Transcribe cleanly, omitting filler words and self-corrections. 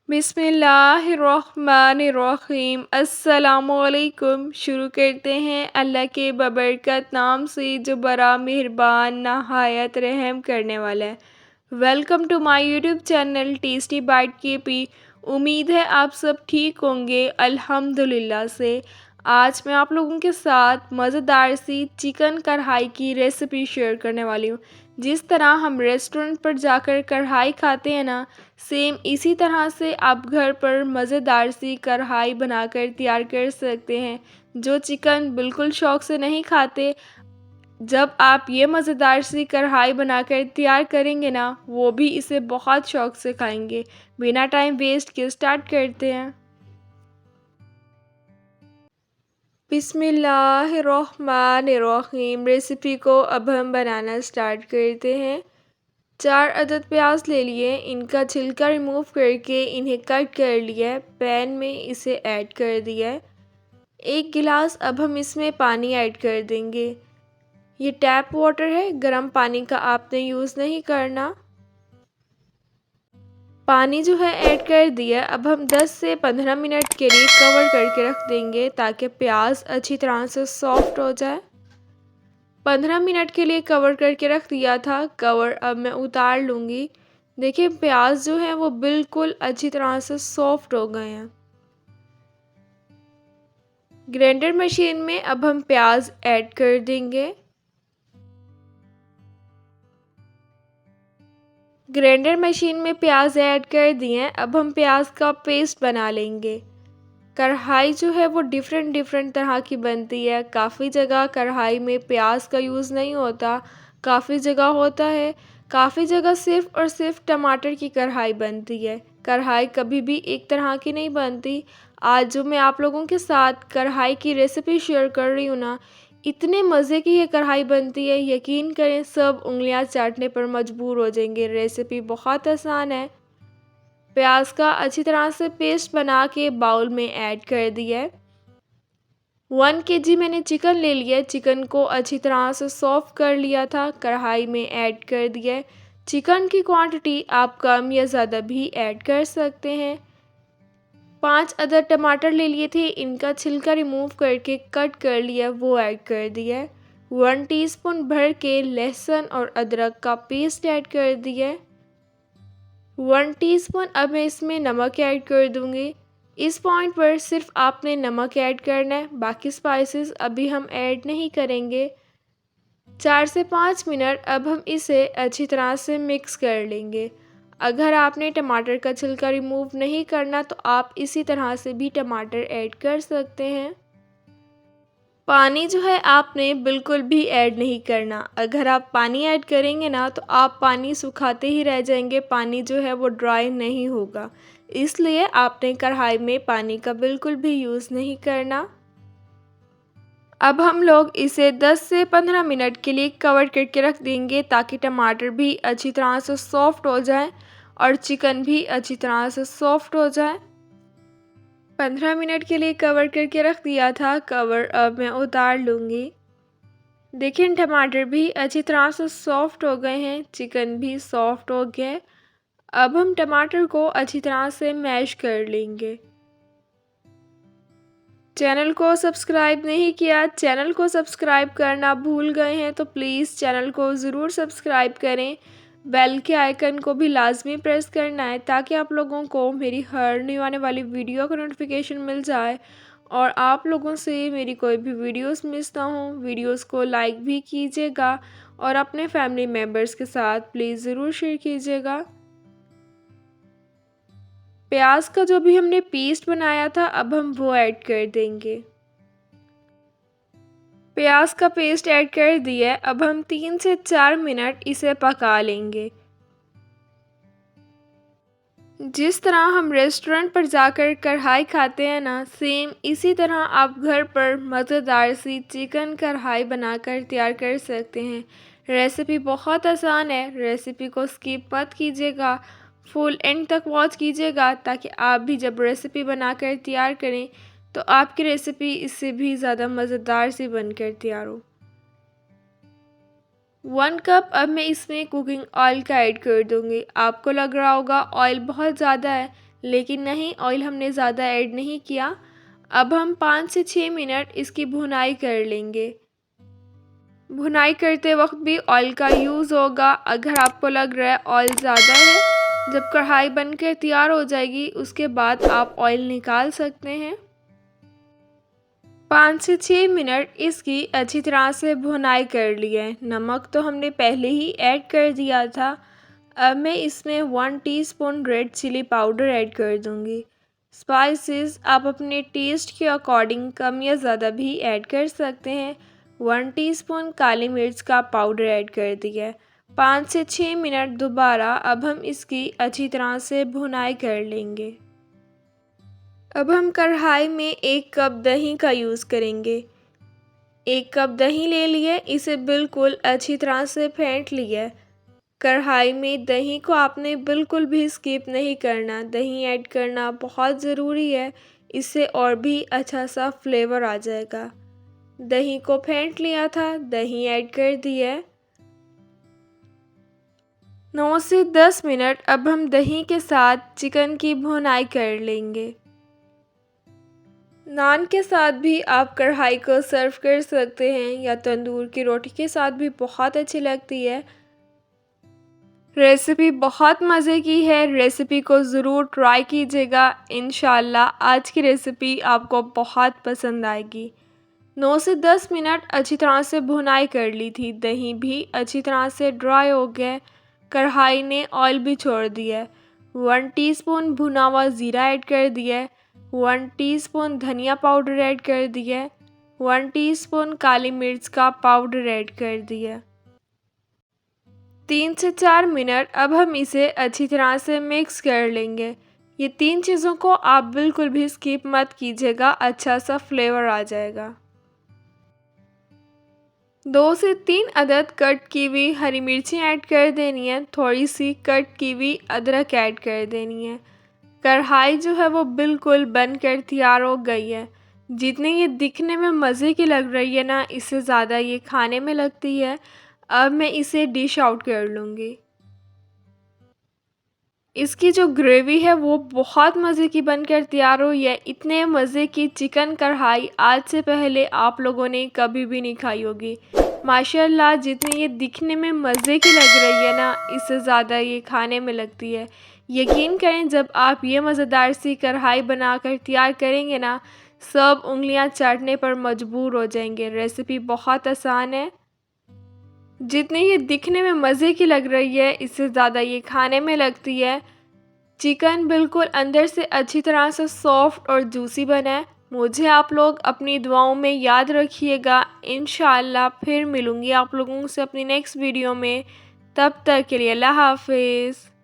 बिस्मिल्लाहिर्रहमानिर्रहीम अस्सलामुअलैकुम। शुरू करते हैं अल्लाह के बबरकत नाम से जो बड़ा मेहरबान नहायत रहम करने वाला है। Welcome to my YouTube channel tasty bite KP. उम्मीद है आप सब ठीक होंगे अल्हम्दुलिल्लाह से। आज मैं आप लोगों के साथ मज़ेदार सी चिकन कढ़ाई की रेसिपी शेयर करने वाली हूँ। जिस तरह हम रेस्टोरेंट पर जाकर कढ़ाई खाते हैं ना, सेम इसी तरह से आप घर पर मज़ेदार सी कढ़ाई बनाकर तैयार कर सकते हैं। जो चिकन बिल्कुल शौक़ से नहीं खाते, जब आप ये मज़ेदार सी कढ़ाई बनाकर तैयार करेंगे ना, वो भी इसे बहुत शौक़ से खाएंगे। बिना टाइम वेस्ट किए स्टार्ट करते हैं। बिस्मिल्लाहिर्रहमानिर्रहीम। रेसिपी को अब हम बनाना स्टार्ट करते हैं। 4 अदद प्याज ले लिए, इनका छिलका रिमूव करके इन्हें कट कर लिया है। पैन में इसे ऐड कर दिया है। 1 गिलास अब हम इसमें पानी ऐड कर देंगे। ये टैप वाटर है, गर्म पानी का आपने यूज़ नहीं करना। पानी जो है ऐड कर दिया। अब हम 10 से 15 मिनट के लिए कवर करके रख देंगे ताकि प्याज अच्छी तरह से सॉफ्ट हो जाए। 15 मिनट के लिए कवर करके रख दिया था। कवर अब मैं उतार लूँगी। देखिए प्याज जो है वो बिल्कुल अच्छी तरह से सॉफ्ट हो गए हैं। ग्राइंडर मशीन में अब हम प्याज ऐड कर देंगे। ग्राइंडर मशीन में प्याज ऐड कर दिए। अब हम प्याज का पेस्ट बना लेंगे। कढ़ाई जो है वो डिफरेंट तरह की बनती है। काफ़ी जगह कढ़ाई में प्याज का यूज़ नहीं होता, काफ़ी जगह होता है। काफ़ी जगह सिर्फ़ और सिर्फ टमाटर की कढ़ाई बनती है। कढ़ाई कभी भी एक तरह की नहीं बनती। आज जो मैं आप लोगों के साथ कढ़ाई की रेसिपी शेयर कर रही हूँ ना, इतने मज़े की ये कढ़ाई बनती है, यकीन करें सब उंगलियां चाटने पर मजबूर हो जाएंगे। रेसिपी बहुत आसान है। प्याज का अच्छी तरह से पेस्ट बना के बाउल में ऐड कर दिया है। 1 kg मैंने चिकन ले लिया है। चिकन को अच्छी तरह से सॉफ्ट कर लिया था, कढ़ाई में ऐड कर दिया है। चिकन की क्वांटिटी आप कम या ज़्यादा भी ऐड कर सकते हैं। 5 अदर टमाटर ले लिए थे, इनका छिलका रिमूव करके कट कर लिया, वो ऐड कर दिया है। 1 टीस्पून भर के लहसुन और अदरक का पेस्ट ऐड कर दिया है। 1 टीस्पून अब मैं इसमें नमक ऐड कर दूंगी। इस पॉइंट पर सिर्फ आपने नमक ऐड करना है, बाकी स्पाइसेस अभी हम ऐड नहीं करेंगे। 4 से 5 मिनट अब हम इसे अच्छी तरह से मिक्स कर लेंगे। अगर आपने टमाटर का छिलका रिमूव नहीं करना तो आप इसी तरह से भी टमाटर ऐड कर सकते हैं। पानी जो है आपने बिल्कुल भी ऐड नहीं करना। अगर आप पानी ऐड करेंगे ना तो आप पानी सुखाते ही रह जाएंगे, पानी जो है वो ड्राई नहीं होगा। इसलिए आपने कढ़ाई में पानी का बिल्कुल भी यूज़ नहीं करना। अब हम लोग इसे 10 से 15 मिनट के लिए कवर करके रख देंगे ताकि टमाटर भी अच्छी तरह से सॉफ्ट हो जाए और चिकन भी अच्छी तरह से सॉफ्ट हो जाए। 15 मिनट के लिए कवर करके रख दिया था। कवर अब मैं उतार लूँगी। देखिए टमाटर भी अच्छी तरह से सॉफ्ट हो गए हैं, चिकन भी सॉफ्ट हो गया है। अब हम टमाटर को अच्छी तरह से मैश कर लेंगे। चैनल को सब्सक्राइब नहीं किया, चैनल को सब्सक्राइब करना भूल गए हैं तो प्लीज़ चैनल को ज़रूर सब्सक्राइब करें। बेल के आइकन को भी लाजमी प्रेस करना है ताकि आप लोगों को मेरी हर न्यू आने वाली वीडियो का नोटिफिकेशन मिल जाए और आप लोगों से मेरी कोई भी वीडियोस मिस ना हो। वीडियोस को लाइक भी कीजिएगा और अपने फैमिली मेम्बर्स के साथ प्लीज़ ज़रूर शेयर कीजिएगा। प्याज का जो भी हमने पेस्ट बनाया था अब हम वो ऐड कर देंगे। प्याज का पेस्ट ऐड कर दिया है। अब हम 3 से 4 मिनट इसे पका लेंगे। जिस तरह हम रेस्टोरेंट पर जाकर कढ़ाई खाते हैं ना, सेम इसी तरह आप घर पर मज़ेदार सी चिकन कढ़ाई बनाकर तैयार कर सकते हैं। रेसिपी बहुत आसान है। रेसिपी को स्किप मत कीजिएगा, फुल एंड तक वॉच कीजिएगा ताकि आप भी जब रेसिपी बनाकर तैयार करें तो आपकी रेसिपी इससे भी ज़्यादा मज़ेदार सी बनकर तैयार हो। 1 कप अब मैं इसमें कुकिंग ऑयल का ऐड कर दूंगी। आपको लग रहा होगा ऑयल बहुत ज़्यादा है, लेकिन नहीं, ऑयल हमने ज़्यादा ऐड नहीं किया। अब हम 5 से 6 मिनट इसकी भुनाई कर लेंगे। भुनाई करते वक्त भी ऑयल का यूज़ होगा। अगर आपको लग रहा है ऑयल ज़्यादा है, जब कढ़ाई बनकर तैयार हो जाएगी उसके बाद आप ऑयल निकाल सकते हैं। 5 से 6 मिनट इसकी अच्छी तरह से भुनाई कर ली है। नमक तो हमने पहले ही ऐड कर दिया था। अब मैं इसमें 1 teaspoon red chilli powder add कर दूंगी। स्पाइसेस आप अपने टेस्ट के अकॉर्डिंग कम या ज़्यादा भी ऐड कर सकते हैं। 1 टीस्पून काली मिर्च का पाउडर ऐड कर दिया है। 5 से 6 मिनट दोबारा अब हम इसकी अच्छी तरह से भुनाई कर लेंगे। अब हम कढ़ाई में 1 कप दही का यूज़ करेंगे। 1 कप दही ले लिए, इसे बिल्कुल अच्छी तरह से फेंट लिया। कढ़ाई में दही को आपने बिल्कुल भी स्किप नहीं करना, दही ऐड करना बहुत ज़रूरी है, इससे और भी अच्छा सा फ्लेवर आ जाएगा। दही को फेंट लिया था, दही ऐड कर दिया। 9 से 10 मिनट अब हम दही के साथ चिकन की भुनाई कर लेंगे। नान के साथ भी आप कढ़ाई को सर्व कर सकते हैं या तंदूर की रोटी के साथ भी बहुत अच्छी लगती है। रेसिपी बहुत मज़े की है, रेसिपी को ज़रूर ट्राई कीजिएगा। इंशाल्लाह आज की रेसिपी आपको बहुत पसंद आएगी। 9 से 10 मिनट अच्छी तरह से भुनाई कर ली थी, दही भी अच्छी तरह से ड्राई हो गया, कढ़ाई ने ऑयल भी छोड़ दिया। 1 टीस्पून भुना हुआ ज़ीरा ऐड कर दिया। 1 टीस्पून धनिया पाउडर ऐड कर दिया। 1 टीस्पून काली मिर्च का पाउडर ऐड कर दिया। 3 से 4 मिनट अब हम इसे अच्छी तरह से मिक्स कर लेंगे। ये 3 चीज़ों को आप बिल्कुल भी स्किप मत कीजिएगा, अच्छा सा फ्लेवर आ जाएगा। 2 से 3 अदद कट की हुई हरी मिर्ची ऐड कर देनी है। थोड़ी सी कट की हुई अदरक ऐड कर देनी है। कढ़ाई जो है वो बिल्कुल बनकर तैयार हो गई है। जितनी ये दिखने में मज़े की लग रही है ना, इससे ज़्यादा ये खाने में लगती है। अब मैं इसे डिश आउट कर लूँगी। इसकी जो ग्रेवी है वो बहुत मज़े की बनकर तैयार हुई है। इतने मज़े की चिकन कढ़ाई आज से पहले आप लोगों ने कभी भी नहीं खाई होगी। माशाल्लाह जितनी ये दिखने में मज़े की लग रही है ना, इससे ज़्यादा ये खाने में लगती है। यकीन करें, जब आप ये मज़ेदार सी कढ़ाई बनाकर तैयार करेंगे ना, सब उंगलियां चाटने पर मजबूर हो जाएंगे। रेसिपी बहुत आसान है। जितनी ये दिखने में मज़े की लग रही है, इससे ज़्यादा ये खाने में लगती है। चिकन बिल्कुल अंदर से अच्छी तरह से सॉफ्ट और जूसी बना है। मुझे आप लोग अपनी दुआओं में याद रखिएगा। इंशाअल्लाह फिर मिलूँगी आप लोगों से अपनी नेक्स्ट वीडियो में। तब तक के लिए अल्लाह हाफ़िज़।